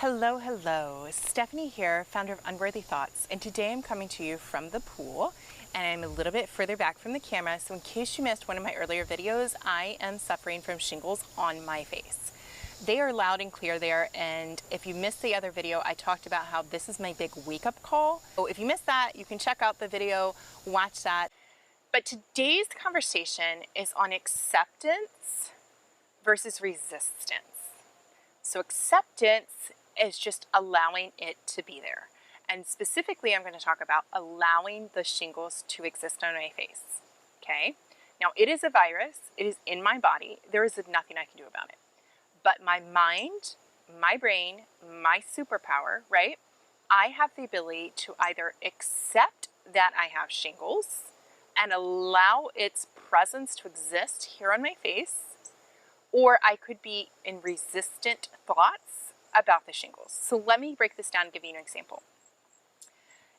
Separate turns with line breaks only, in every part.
Hello, hello. Stephanie here, founder of Unworthy Thoughts, and today I'm coming to you from the pool, and I'm a little bit further back from the camera, so in case you missed one of my earlier videos, I am suffering from shingles on my face. They are loud and clear there, and if you missed the other video, I talked about how this is my big wake-up call. So if you missed that, you can check out the video, watch that. But today's conversation is on acceptance versus resistance. So acceptance is just allowing it to be there. And specifically, I'm going to talk about allowing the shingles to exist on my face. Okay? Now, it is a virus. It is in my body. There is nothing I can do about it. But my mind, my brain, my superpower, right? I have the ability to either accept that I have shingles and allow its presence to exist here on my face, or I could be in resistant thoughts about the shingles. So let me break this down and give you an example.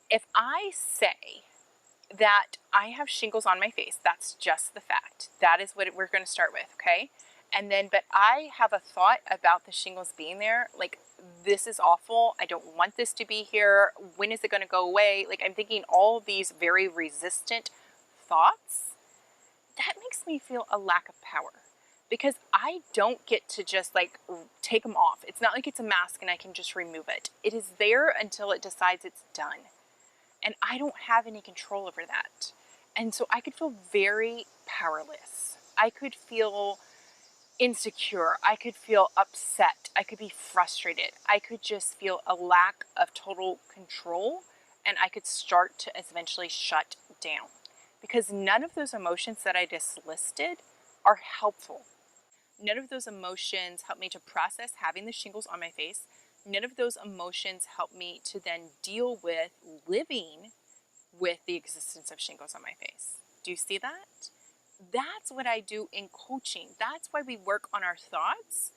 If I say that I have shingles on my face, that's just the fact. That is what we're going to start with, okay? And then, but I have a thought about the shingles being there, like, this is awful. I don't want this to be here. When is it going to go away? Like, I'm thinking all of these very resistant thoughts. That makes me feel a lack of power. Because I don't get to just like take them off. It's not like it's a mask and I can just remove it. It is there until it decides it's done. And I don't have any control over that. And so I could feel very powerless. I could feel insecure. I could feel upset. I could be frustrated. I could just feel a lack of total control, and I could start to eventually shut down. Because none of those emotions that I just listed are helpful. None of those emotions help me to process having the shingles on my face. None of those emotions help me to then deal with living with the existence of shingles on my face. Do you see that? That's what I do in coaching. That's why we work on our thoughts.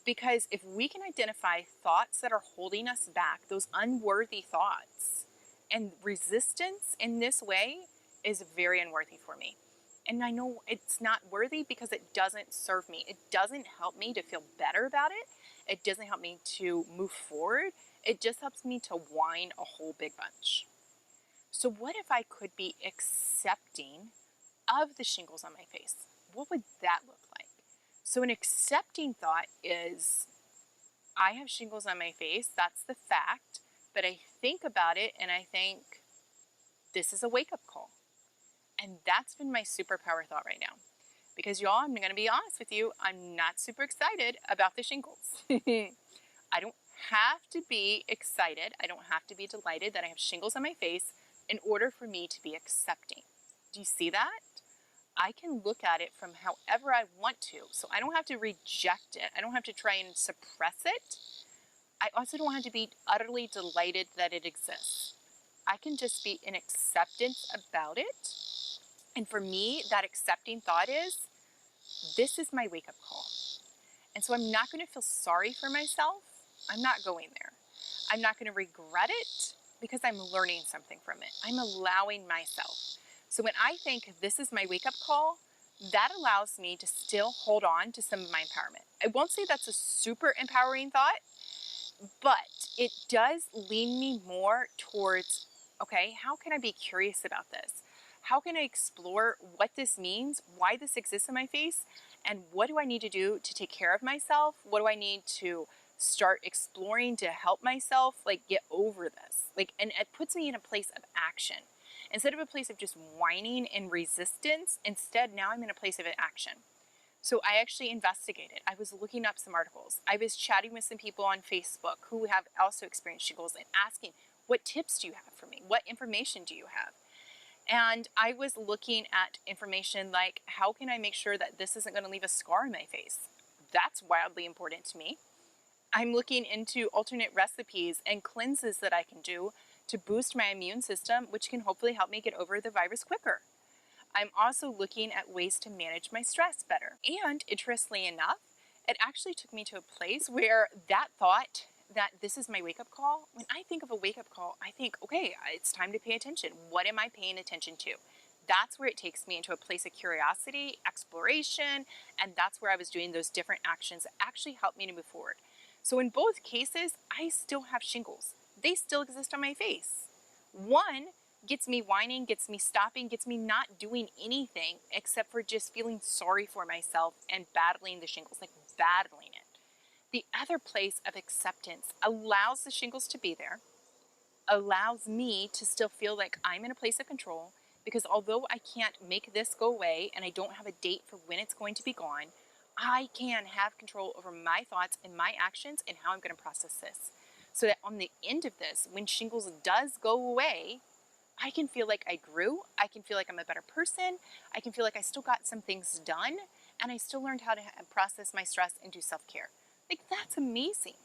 Because if we can identify thoughts that are holding us back, those unworthy thoughts, and resistance in this way is very unworthy for me. And I know it's not worthy because it doesn't serve me. It doesn't help me to feel better about it. It doesn't help me to move forward. It just helps me to whine a whole big bunch. So what if I could be accepting of the shingles on my face? What would that look like? So an accepting thought is, I have shingles on my face. That's the fact. But I think about it and I think, this is a wake-up call. And that's been my superpower thought right now. Because y'all, I'm going to be honest with you, I'm not super excited about the shingles. I don't have to be excited. I don't have to be delighted that I have shingles on my face in order for me to be accepting. Do you see that? I can look at it from however I want to. So I don't have to reject it. I don't have to try and suppress it. I also don't have to be utterly delighted that it exists. I can just be in acceptance about it. And for me, that accepting thought is, this is my wake-up call. And so I'm not going to feel sorry for myself. I'm not going there. I'm not going to regret it because I'm learning something from it. I'm allowing myself. So when I think this is my wake-up call, that allows me to still hold on to some of my empowerment. I won't say that's a super empowering thought, but it does lean me more towards, okay, how can I be curious about this? How can I explore what this means, why this exists in my face, and what do I need to do to take care of myself? What do I need to start exploring to help myself, like, get over this? Like, and it puts me in a place of action. Instead of a place of just whining and resistance, instead now I'm in a place of action. So I actually investigated. I was looking up some articles. I was chatting with some people on Facebook who have also experienced shingles and asking, what tips do you have for me? What information do you have? And I was looking at information like, how can I make sure that this isn't going to leave a scar on my face? That's wildly important to me. I'm looking into alternate recipes and cleanses that I can do to boost my immune system, which can hopefully help me get over the virus quicker. I'm also looking at ways to manage my stress better. And interestingly enough, it actually took me to a place where that thought that this is my wake-up call, when I think of a wake-up call, I think, okay, it's time to pay attention. What am I paying attention to? That's where it takes me into a place of curiosity, exploration, and that's where I was doing those different actions that actually helped me to move forward. So in both cases, I still have shingles. They still exist on my face. One gets me whining, gets me stopping, gets me not doing anything except for just feeling sorry for myself and battling the shingles, like battling it. The other place of acceptance allows the shingles to be there, allows me to still feel like I'm in a place of control, because although I can't make this go away and I don't have a date for when it's going to be gone, I can have control over my thoughts and my actions and how I'm going to process this. So that on the end of this, when shingles does go away, I can feel like I grew, I can feel like I'm a better person, I can feel like I still got some things done, and I still learned how to process my stress and do self-care. Like, that's amazing.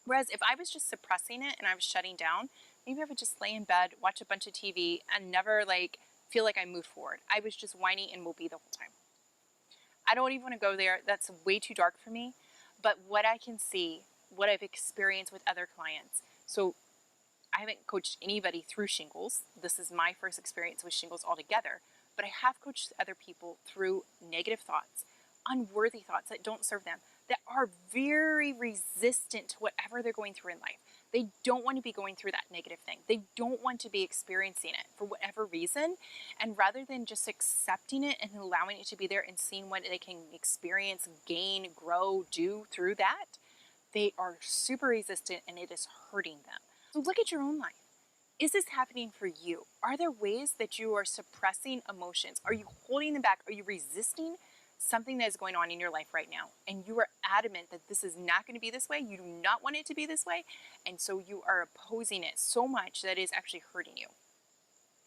Whereas if I was just suppressing it and I was shutting down, maybe I would just lay in bed, watch a bunch of TV, and never like feel like I moved forward. I was just whiny and mopey the whole time. I don't even want to go there. That's way too dark for me. But what I can see, what I've experienced with other clients. So I haven't coached anybody through shingles. This is my first experience with shingles altogether. But I have coached other people through negative thoughts, unworthy thoughts that don't serve them, that are very resistant to whatever they're going through in life. They don't want to be going through that negative thing. They don't want to be experiencing it for whatever reason. And rather than just accepting it and allowing it to be there and seeing what they can experience, gain, grow, do through that, they are super resistant and it is hurting them. So look at your own life. Is this happening for you? Are there ways that you are suppressing emotions? Are you holding them back? Are you resisting something that is going on in your life right now? And you are adamant that this is not going to be this way. You do not want it to be this way. And so you are opposing it so much that it is actually hurting you.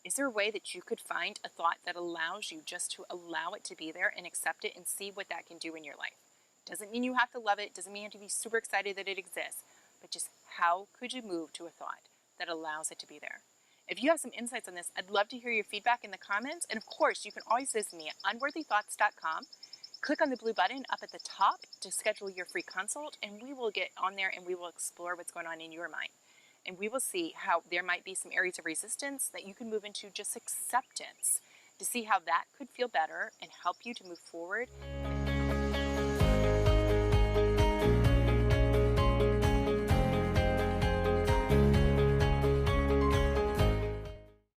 Is there a way that you could find a thought that allows you just to allow it to be there and accept it and see what that can do in your life? Doesn't mean you have to love it. Doesn't mean you have to be super excited that it exists. But just how could you move to a thought that allows it to be there? If you have some insights on this, I'd love to hear your feedback in the comments. And of course, you can always visit me at unworthythoughts.com. Click on the blue button up at the top to schedule your free consult, and we will get on there and we will explore what's going on in your mind. And we will see how there might be some areas of resistance that you can move into just acceptance to see how that could feel better and help you to move forward